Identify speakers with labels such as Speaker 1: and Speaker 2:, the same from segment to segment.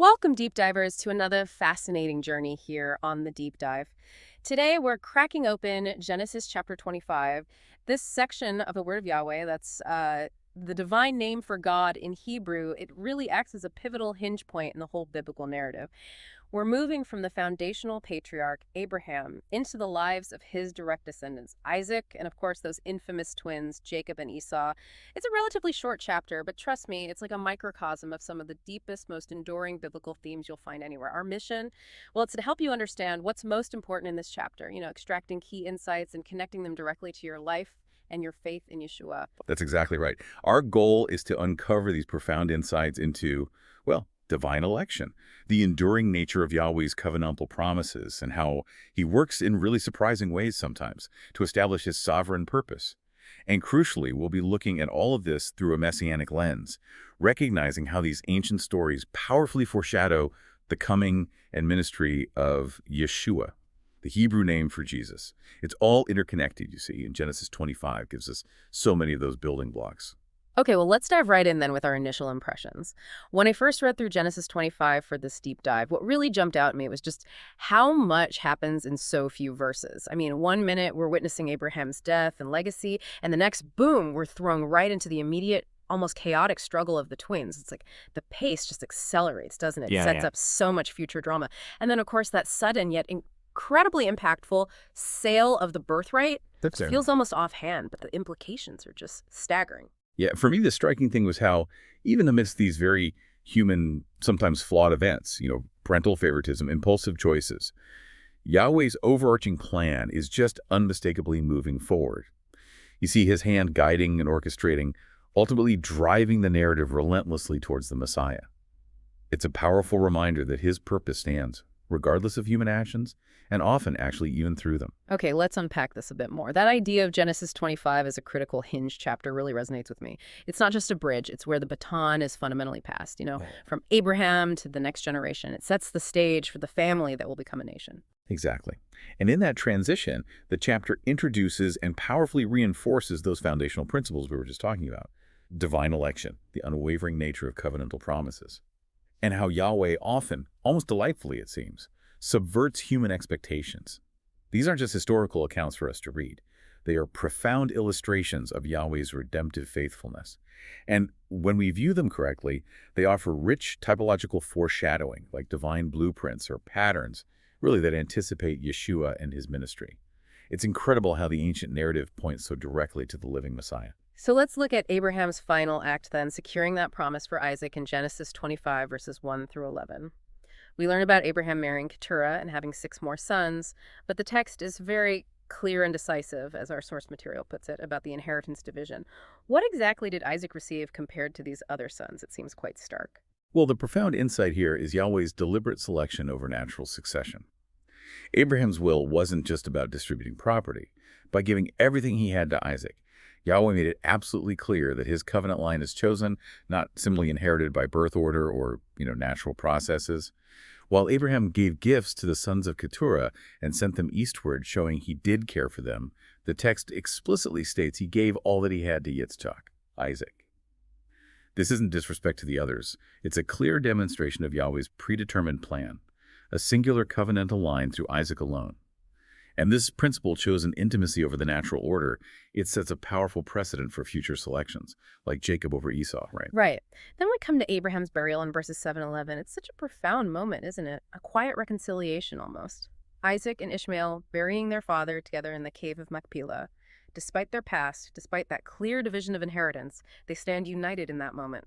Speaker 1: Welcome, deep divers, to another fascinating journey here on the Deep Dive. Today, we're cracking open Genesis chapter 25. This section of the Word of Yahweh, that's the divine name for God in Hebrew, it really acts as a pivotal hinge point in the whole biblical narrative. We're moving from the foundational patriarch, Abraham, into the lives of his direct descendants, Isaac, and of course those infamous twins, Jacob and Esau. It's a relatively short chapter, but trust me, it's like a microcosm of some of the deepest, most enduring biblical themes you'll find anywhere. Our mission, well, it's to help you understand what's most important in this chapter, extracting key insights and connecting them directly to your life and your faith in Yeshua.
Speaker 2: That's exactly right. Our goal is to uncover these profound insights into, well, divine election, the enduring nature of Yahweh's covenantal promises, and how he works in really surprising ways sometimes to establish his sovereign purpose. And crucially, we'll be looking at all of this through a messianic lens, recognizing how these ancient stories powerfully foreshadow the coming and ministry of Yeshua, the Hebrew name for Jesus. It's all interconnected, you see, and Genesis 25 gives us so many of those building blocks.
Speaker 1: Okay, well, let's dive right in then with our initial impressions. When I first read through Genesis 25 for this deep dive, what really jumped out at me was just how much happens in so few verses. I mean, 1 minute we're witnessing Abraham's death and legacy, and the next, boom, we're thrown right into the immediate, almost chaotic struggle of the twins. It's like the pace just accelerates, doesn't it? Sets up so much future drama. And then, of course, that sudden yet incredibly impactful sale of the birthright feels almost offhand, but the implications are just staggering.
Speaker 2: Yeah, for me, the striking thing was how, even amidst these very human, sometimes flawed events, parental favoritism, impulsive choices, Yahweh's overarching plan is just unmistakably moving forward. You see his hand guiding and orchestrating, ultimately driving the narrative relentlessly towards the Messiah. It's a powerful reminder that his purpose stands, regardless of human actions, and often actually even through them.
Speaker 1: Okay, let's unpack this a bit more. That idea of Genesis 25 as a critical hinge chapter really resonates with me. It's not just a bridge, it's where the baton is fundamentally passed, from Abraham to the next generation. It sets the stage for the family that will become a nation.
Speaker 2: Exactly. And in that transition, the chapter introduces and powerfully reinforces those foundational principles we were just talking about. Divine election, the unwavering nature of covenantal promises, and how Yahweh often, almost delightfully it seems, subverts human expectations. These aren't just historical accounts for us to read. They are profound illustrations of Yahweh's redemptive faithfulness. And when we view them correctly, they offer rich typological foreshadowing, like divine blueprints or patterns, really that anticipate Yeshua and his ministry. It's incredible how the ancient narrative points so directly to the living Messiah.
Speaker 1: So let's look at Abraham's final act then, securing that promise for Isaac in Genesis 25, verses 1 through 11. We learn about Abraham marrying Keturah and having 6 more sons, but the text is very clear and decisive, as our source material puts it, about the inheritance division. What exactly did Isaac receive compared to these other sons? It seems quite stark.
Speaker 2: Well, the profound insight here is Yahweh's deliberate selection over natural succession. Abraham's will wasn't just about distributing property. By giving everything he had to Isaac, Yahweh made it absolutely clear that his covenant line is chosen, not simply inherited by birth order or, natural processes. While Abraham gave gifts to the sons of Keturah and sent them eastward, showing he did care for them, the text explicitly states he gave all that he had to Yitzchak, Isaac. This isn't disrespect to the others. It's a clear demonstration of Yahweh's predetermined plan, a singular covenantal line through Isaac alone. And this principle shows an intimacy over the natural order. It sets a powerful precedent for future selections, like Jacob over Esau, right?
Speaker 1: Right. Then we come to Abraham's burial in verses 7 and 11. It's such a profound moment, isn't it? A quiet reconciliation almost. Isaac and Ishmael burying their father together in the cave of Machpelah. Despite their past, despite that clear division of inheritance, they stand united in that moment.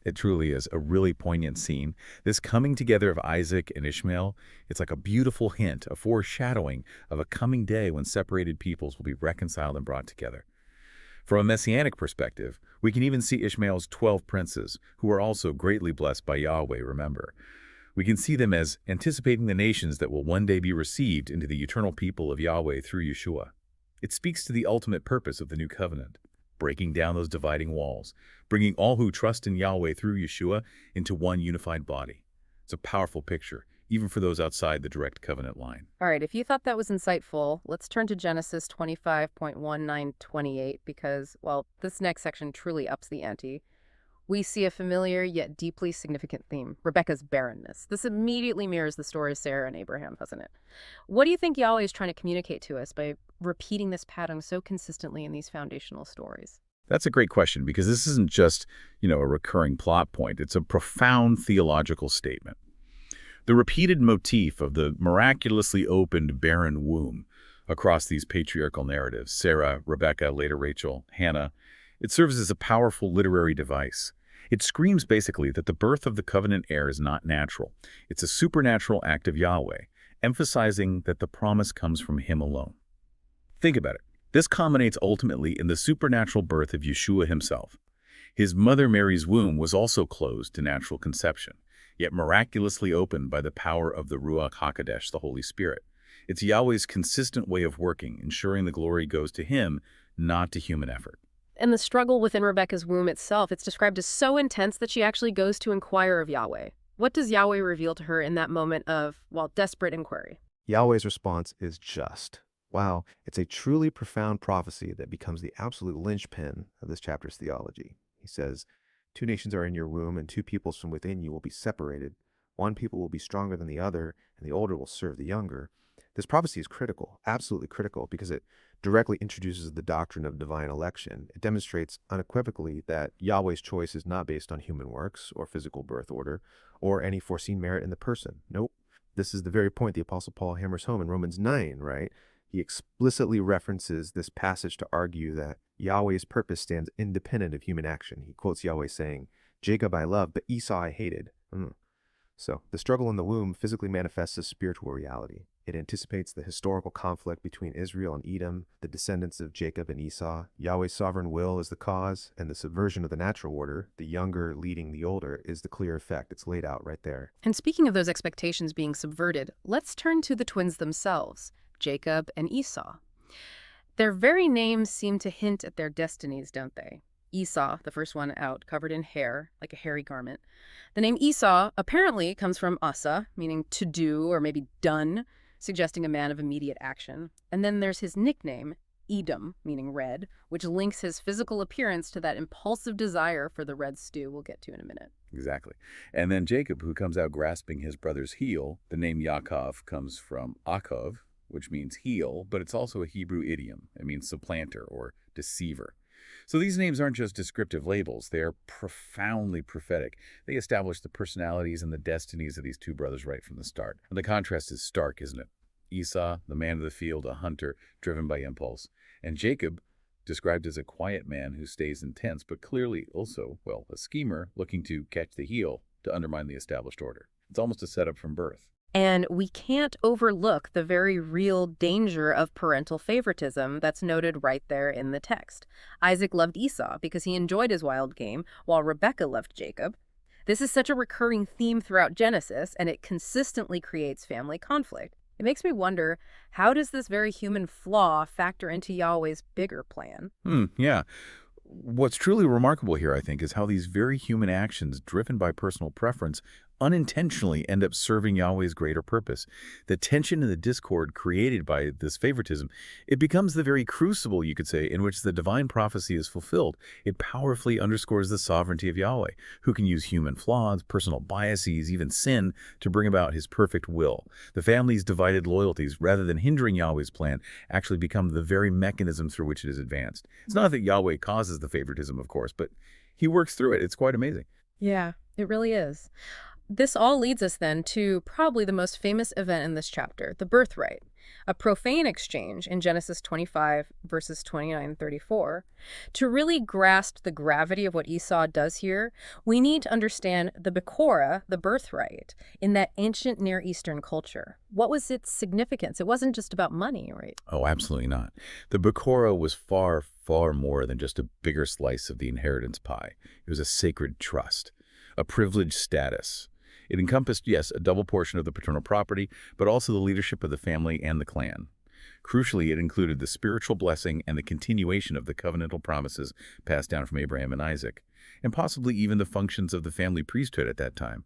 Speaker 2: It truly is a really poignant scene. This coming together of Isaac and Ishmael, it's like a beautiful hint, a foreshadowing of a coming day when separated peoples will be reconciled and brought together. From a messianic perspective, we can even see Ishmael's 12 princes, who are also greatly blessed by Yahweh, remember. We can see them as anticipating the nations that will one day be received into the eternal people of Yahweh through Yeshua. It speaks to the ultimate purpose of the new covenant, breaking down those dividing walls, bringing all who trust in Yahweh through Yeshua into one unified body. It's a powerful picture, even for those outside the direct covenant line.
Speaker 1: All right, if you thought that was insightful, let's turn to Genesis 25.1928 because, well, this next section truly ups the ante. We see a familiar yet deeply significant theme, Rebekah's barrenness. This immediately mirrors the story of Sarah and Abraham, doesn't it? What do you think Yahweh is trying to communicate to us by repeating this pattern so consistently in these foundational stories?
Speaker 2: That's a great question because this isn't just, a recurring plot point. It's a profound theological statement. The repeated motif of the miraculously opened barren womb across these patriarchal narratives, Sarah, Rebekah, later Rachel, Hannah, it serves as a powerful literary device. It screams basically that the birth of the covenant heir is not natural. It's a supernatural act of Yahweh, emphasizing that the promise comes from him alone. Think about it. This culminates ultimately in the supernatural birth of Yeshua himself. His mother Mary's womb was also closed to natural conception, yet miraculously opened by the power of the Ruach HaKodesh, the Holy Spirit. It's Yahweh's consistent way of working, ensuring the glory goes to him, not to human effort.
Speaker 1: And the struggle within Rebekah's womb itself, it's described as so intense that she actually goes to inquire of Yahweh. What does Yahweh reveal to her in that moment of, desperate inquiry?
Speaker 3: Yahweh's response is just. Wow, it's a truly profound prophecy that becomes the absolute linchpin of this chapter's theology. He says, 2 nations are in your womb, and 2 peoples from within you will be separated. 1 people will be stronger than the other, and the older will serve the younger. This prophecy is critical, absolutely critical, because it directly introduces the doctrine of divine election. It demonstrates unequivocally that Yahweh's choice is not based on human works or physical birth order or any foreseen merit in the person. Nope. This is the very point the Apostle Paul hammers home in Romans 9, right? He explicitly references this passage to argue that Yahweh's purpose stands independent of human action. He quotes Yahweh saying, Jacob I loved, but Esau I hated. So the struggle in the womb physically manifests as spiritual reality. It anticipates the historical conflict between Israel and Edom, the descendants of Jacob and Esau. Yahweh's sovereign will is the cause, and the subversion of the natural order, the younger leading the older, is the clear effect. It's laid out right there.
Speaker 1: And speaking of those expectations being subverted, let's turn to the twins themselves, Jacob and Esau. Their very names seem to hint at their destinies, don't they? Esau, the first one out, covered in hair, like a hairy garment. The name Esau apparently comes from asa, meaning to do or maybe done, suggesting a man of immediate action. And then there's his nickname, Edom, meaning red, which links his physical appearance to that impulsive desire for the red stew we'll get to in a minute.
Speaker 2: Exactly. And then Jacob, who comes out grasping his brother's heel. The name Yaakov comes from Akov, which means heel, but it's also a Hebrew idiom. It means supplanter or deceiver. So these names aren't just descriptive labels. They are profoundly prophetic. They establish the personalities and the destinies of these 2 brothers right from the start. And the contrast is stark, isn't it? Esau, the man of the field, a hunter, driven by impulse. And Jacob, described as a quiet man who stays in tents, but clearly also, a schemer looking to catch the heel to undermine the established order. It's almost a setup from birth.
Speaker 1: And we can't overlook the very real danger of parental favoritism that's noted right there in the text. Isaac loved Esau because he enjoyed his wild game, while Rebekah loved Jacob. This is such a recurring theme throughout Genesis, and it consistently creates family conflict. It makes me wonder, how does this very human flaw factor into Yahweh's bigger plan?
Speaker 2: Yeah. What's truly remarkable here, I think, is how these very human actions, driven by personal preference, unintentionally end up serving Yahweh's greater purpose. The tension and the discord created by this favoritism, it becomes the very crucible, you could say, in which the divine prophecy is fulfilled. It powerfully underscores the sovereignty of Yahweh, who can use human flaws, personal biases, even sin, to bring about his perfect will. The family's divided loyalties, rather than hindering Yahweh's plan, actually become the very mechanism through which it is advanced. It's not that Yahweh causes the favoritism, of course, but he works through it. It's quite amazing.
Speaker 1: Yeah, it really is. This all leads us then to probably the most famous event in this chapter, the birthright, a profane exchange in Genesis 25, verses 29 and 34. To really grasp the gravity of what Esau does here, we need to understand the Bekorah, the birthright, in that ancient Near Eastern culture. What was its significance? It wasn't just about money, right?
Speaker 2: Oh, absolutely not. The Bekorah was far, far more than just a bigger slice of the inheritance pie. It was a sacred trust, a privileged status. It encompassed, yes, a double portion of the paternal property, but also the leadership of the family and the clan. Crucially, it included the spiritual blessing and the continuation of the covenantal promises passed down from Abraham and Isaac, and possibly even the functions of the family priesthood at that time.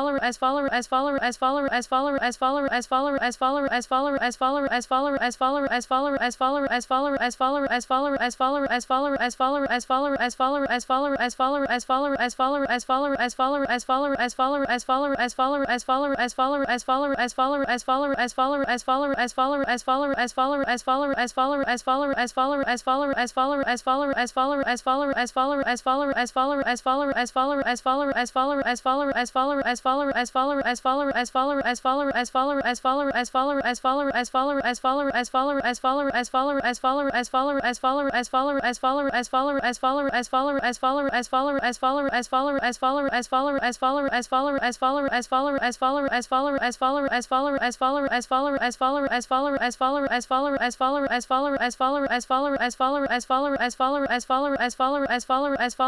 Speaker 1: as as follower